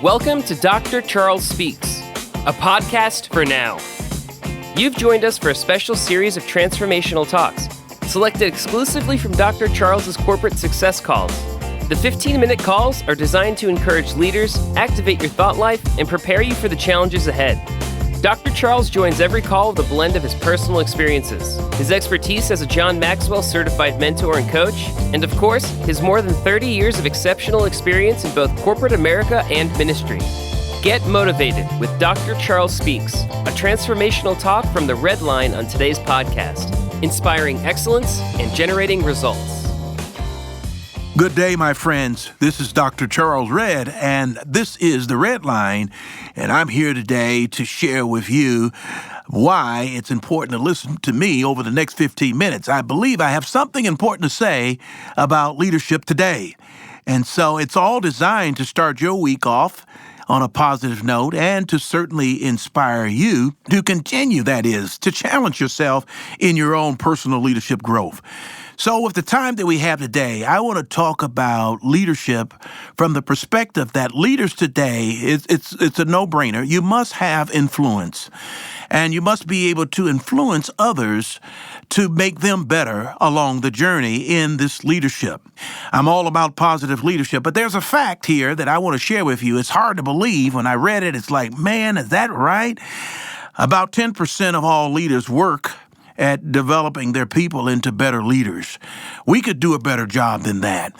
Welcome to Dr. Charles Speaks, a podcast for now. You've joined us for a special series of transformational talks, selected exclusively from Dr. Charles's corporate success calls. The 15-minute calls are designed to encourage leaders, activate your thought life, and prepare you for the challenges ahead. Dr. Charles joins every call with a blend of his personal experiences, his expertise as a John Maxwell certified mentor and coach, and of course, his more than 30 years of exceptional experience in both corporate America and ministry. Get motivated with Dr. Charles Speaks, a transformational talk from the Red Line on today's podcast, inspiring excellence and generating results. Good day, my friends. This is Dr. Charles Red, and this is the Red Line, and I'm here today to share with you why it's important to listen to me over the next 15 minutes. I believe I have something important to say about leadership today, and so it's all designed to start your week off on a positive note and to certainly inspire you to continue, that is, to challenge yourself in your own personal leadership growth. So with the time that we have today, I want to talk about leadership from the perspective that leaders today, it's a no-brainer. You must have influence, and you must be able to influence others to make them better along the journey in this leadership. I'm all about positive leadership, but there's a fact here that I want to share with you. It's hard to believe. When I read it, it's like, man, is that right? About 10% of all leaders work at developing their people into better leaders. We could do a better job than that.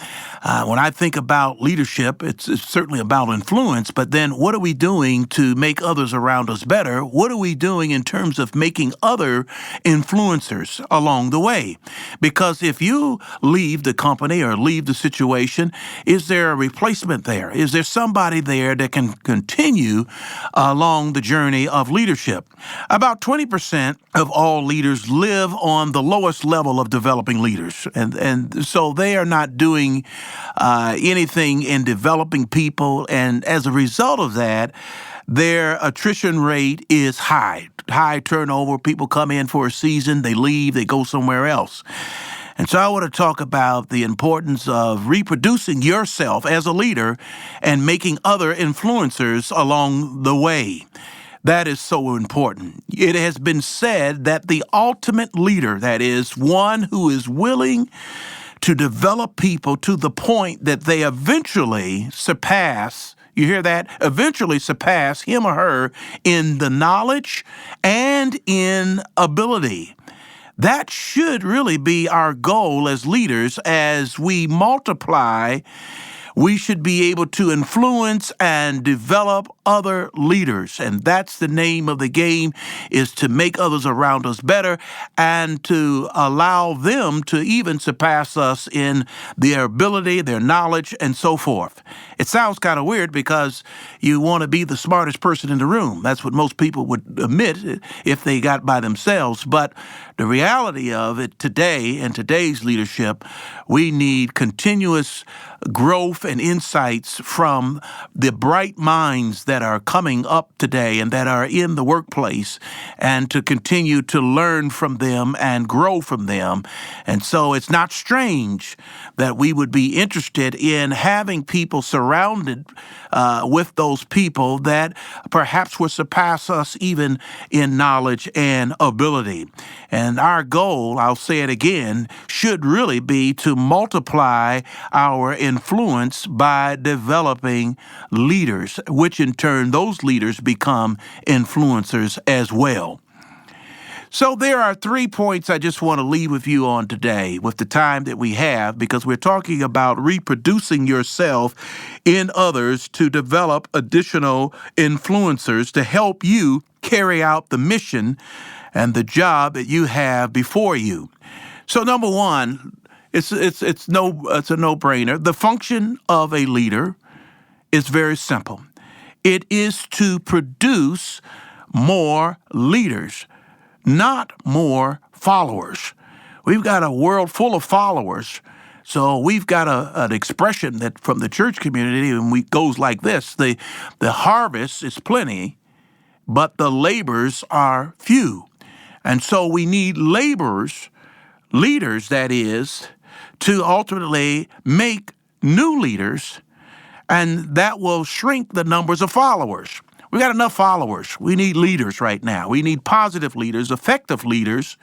When I think about leadership, it's certainly about influence, but then what are we doing to make others around us better? What are we doing in terms of making other influencers along the way? Because if you leave the company or leave the situation, is there a replacement there? Is there somebody there that can continue along the journey of leadership? About 20% of all leaders live on the lowest level of developing leaders. And so they are not doing anything in developing people. And as a result of that, their attrition rate is high turnover. People come in for a season, they leave, they go somewhere else. And so I want to talk about the importance of reproducing yourself as a leader and making other influencers along the way. That is so important. It has been said that the ultimate leader, that is, one who is willing to develop people to the point that they eventually surpass, you hear that? Eventually surpass him or her in the knowledge and in ability. That should really be our goal as leaders. As we multiply, we should be able to influence and develop other leaders. And that's the name of the game, is to make others around us better and to allow them to even surpass us in their ability, their knowledge, and so forth. It sounds kind of weird because you want to be the smartest person in the room. That's what most people would admit if they got by themselves. But the reality of it today, in today's leadership, we need continuous growth and insights from the bright minds that are coming up today and that are in the workplace, and to continue to learn from them and grow from them. And so it's not strange that we would be interested in having people surrounded with those people that perhaps will surpass us even in knowledge and ability. And our goal, I'll say it again, should really be to multiply our influence by developing leaders, which in turn those leaders become influencers as well. So there are 3 points I just want to leave with you on today with the time that we have, because we're talking about reproducing yourself in others to develop additional influencers to help you carry out the mission and the job that you have before you. So number one, it's a no-brainer. The function of a leader is very simple. It is to produce more leaders, not more followers. We've got a world full of followers. So we've got an expression that from the church community, and it goes like this: the harvest is plenty, but the labors are few. And so we need laborers, leaders, that is, to ultimately make new leaders and that will shrink the numbers of followers. We got enough followers. We need leaders right now. We need positive leaders, effective leaders,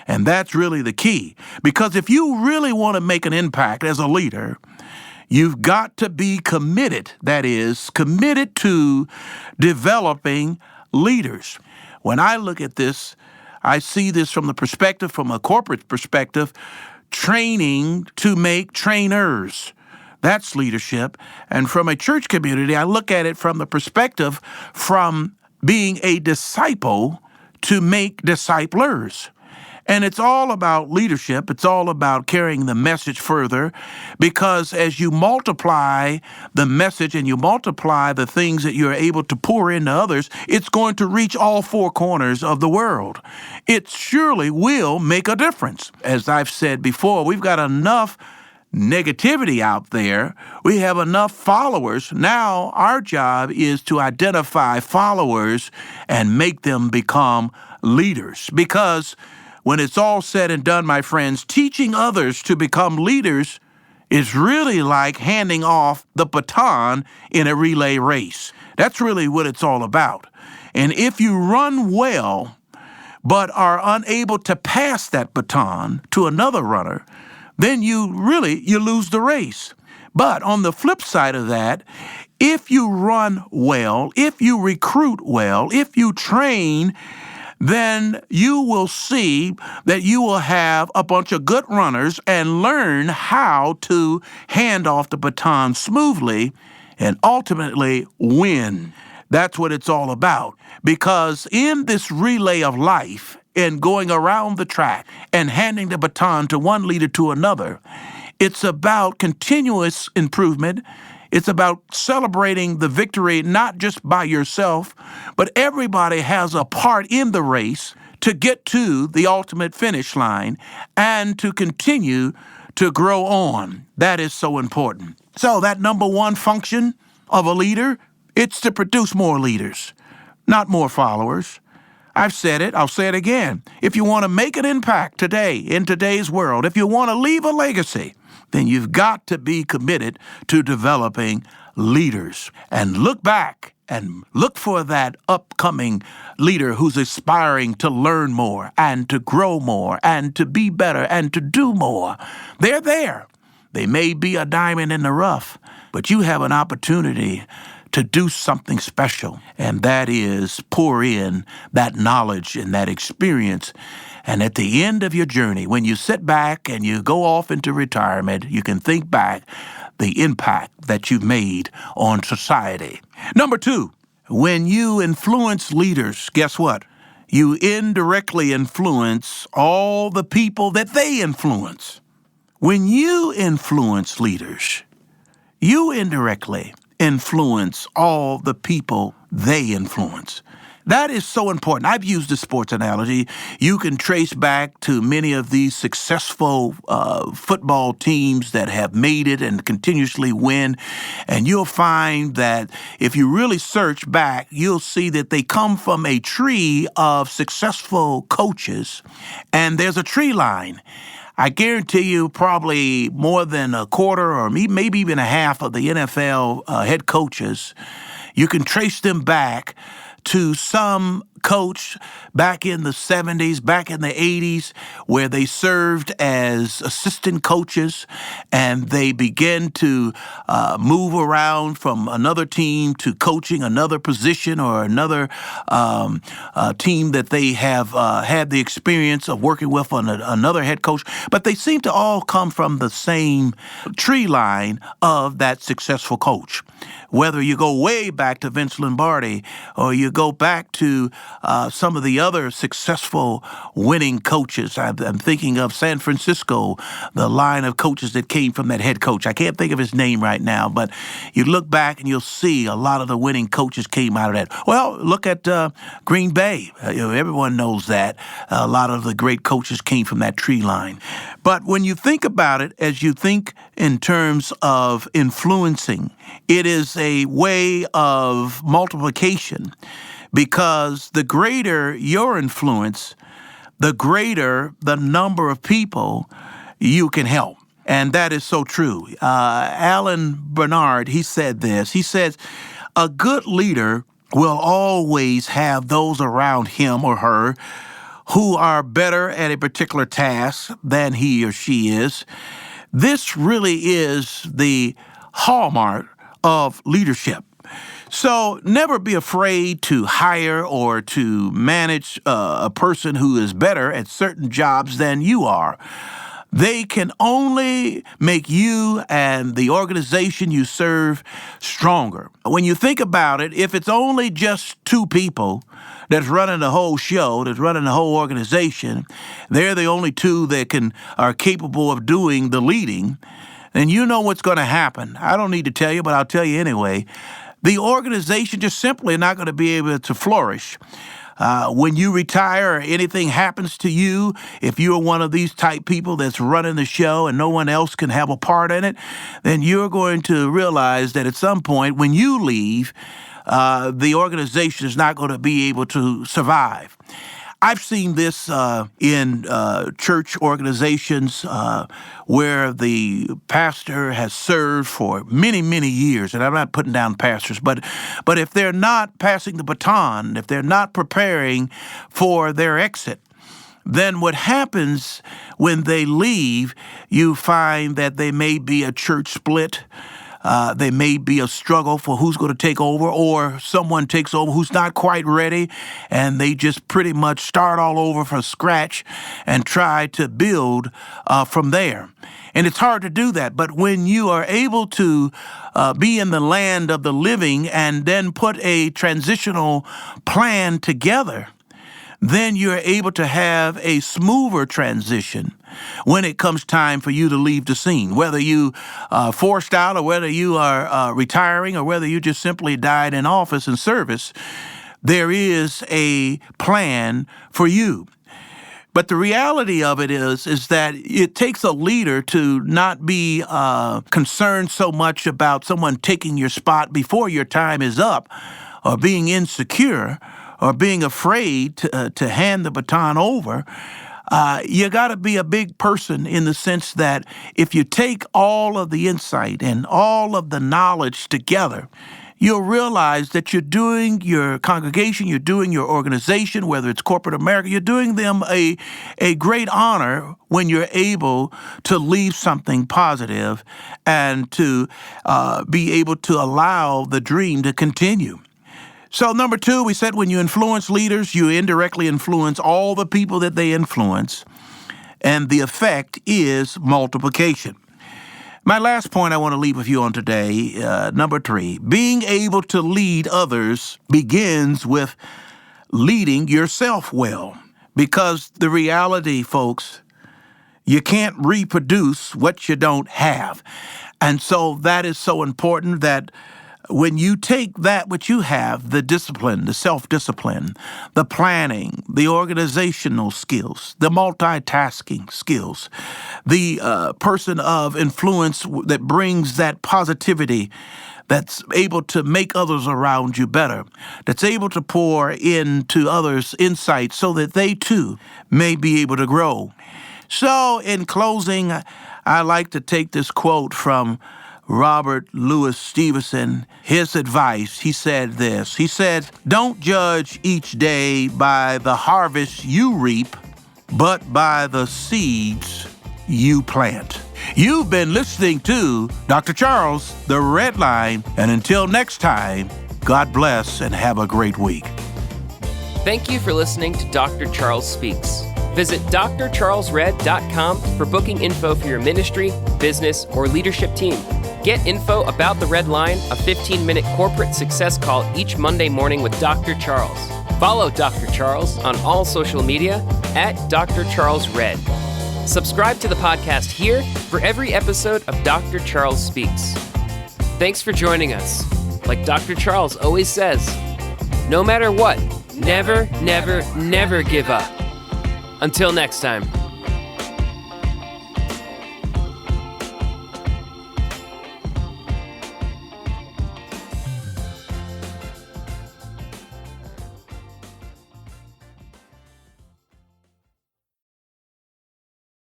and that's really the key. Because if you really want to make an impact as a leader, you've got to be committed, that is, committed to developing leaders. When I look at this, I see this from a corporate perspective, training to make trainers. That's leadership. And from a church community, I look at it from the perspective from being a disciple to make disciplers. And it's all about leadership. It's all about carrying the message further, because as you multiply the message and you multiply the things that you're able to pour into others, it's going to reach all four corners of the world. It surely will make a difference. As I've said before, we've got enough negativity out there. We have enough followers. Now our job is to identify followers and make them become leaders, because when it's all said and done, my friends, teaching others to become leaders is really like handing off the baton in a relay race. That's really what it's all about. And if you run well, but are unable to pass that baton to another runner, then you lose the race. But on the flip side of that, if you run well, if you recruit well, if you train, then you will see that you will have a bunch of good runners and learn how to hand off the baton smoothly and ultimately win. That's what it's all about. Because in this relay of life and going around the track and handing the baton to one leader to another, it's about continuous improvement. It's about celebrating the victory, not just by yourself, but everybody has a part in the race to get to the ultimate finish line and to continue to grow on. That is so important. So that number one function of a leader, it's to produce more leaders, not more followers. I've said it, I'll say it again. If you want to make an impact today in today's world, if you want to leave a legacy, then you've got to be committed to developing leaders. And look back and look for that upcoming leader who's aspiring to learn more and to grow more and to be better and to do more. They're there. They may be a diamond in the rough, but you have an opportunity to do something special, and that is pour in that knowledge and that experience. And at the end of your journey, when you sit back and you go off into retirement, you can think back the impact that you've made on society. Number two, when you influence leaders, guess what? You indirectly influence all the people that they influence. When you influence leaders, you indirectly influence all the people they influence. That is so important. I've used the sports analogy. You can trace back to many of these successful football teams that have made it and continuously win. And you'll find that if you really search back, you'll see that they come from a tree of successful coaches. And there's a tree line. I guarantee you probably more than a quarter or maybe even a half of the NFL head coaches, you can trace them back to some coach back in the 70s, back in the 80s, where they served as assistant coaches and they began to move around from another team to coaching another position or another team that they have had the experience of working with on another head coach. But they seem to all come from the same tree line of that successful coach. Whether you go way back to Vince Lombardi or you go back to some of the other successful winning coaches. I'm thinking of San Francisco, the line of coaches that came from that head coach. I can't think of his name right now, but you look back and you'll see a lot of the winning coaches came out of that. Well, look at Green Bay. Everyone knows that. A lot of the great coaches came from that tree line. But when you think about it, as you think in terms of influencing, it is a way of multiplication, because the greater your influence, the greater the number of people you can help. And that is so true. Alan Bernard, he said this. He says, a good leader will always have those around him or her who are better at a particular task than he or she is. This really is the hallmark of leadership. So never be afraid to hire or to manage a person who is better at certain jobs than you are. They can only make you and the organization you serve stronger. When you think about it, if it's only just two people that's running the whole show, that's running the whole organization, they're the only two that are capable of doing the leading, then you know what's going to happen. I don't need to tell you, but I'll tell you anyway. The organization just simply not going to be able to flourish. When you retire or anything happens to you, if you're one of these type people that's running the show and no one else can have a part in it, then you're going to realize that at some point when you leave, the organization is not going to be able to survive. I've seen this in church organizations where the pastor has served for many, many years, and I'm not putting down pastors, but if they're not passing the baton, if they're not preparing for their exit, then what happens when they leave, you find that there may be a church split. There may be a struggle for who's going to take over, or someone takes over who's not quite ready, and they just pretty much start all over from scratch and try to build from there. And it's hard to do that. But when you are able to be in the land of the living and then put a transitional plan together, then you're able to have a smoother transition when it comes time for you to leave the scene, whether you forced out or whether you are retiring or whether you just simply died in office and service. There is a plan for you. But the reality of it is that it takes a leader to not be concerned so much about someone taking your spot before your time is up, or being insecure, or being afraid to hand the baton over. You got to be a big person in the sense that if you take all of the insight and all of the knowledge together, you'll realize that you're doing your congregation, you're doing your organization, whether it's corporate America, you're doing them a great honor when you're able to leave something positive and to be able to allow the dream to continue. So number 2, we said when you influence leaders, you indirectly influence all the people that they influence, and the effect is multiplication. My last point I want to leave with you on today, number 3, being able to lead others begins with leading yourself well. Because the reality, folks, you can't reproduce what you don't have. And so that is so important that when you take that which you have, the discipline, the self-discipline, the planning, the organizational skills, the multitasking skills, the person of influence that brings that positivity, that's able to make others around you better, that's able to pour into others' insights so that they too may be able to grow. So in closing, I like to take this quote from Robert Louis Stevenson. His advice, he said this. He said, "Don't judge each day by the harvest you reap, but by the seeds you plant." You've been listening to Dr. Charles, The Red Line, and until next time, God bless and have a great week. Thank you for listening to Dr. Charles Speaks. Visit drcharlesred.com for booking info for your ministry, business, or leadership team. Get info about The Red Line, a 15-minute corporate success call each Monday morning with Dr. Charles. Follow Dr. Charles on all social media at Dr. Charles Red. Subscribe to the podcast here for every episode of Dr. Charles Speaks. Thanks for joining us. Like Dr. Charles always says, no matter what, never, never, never give up. Until next time.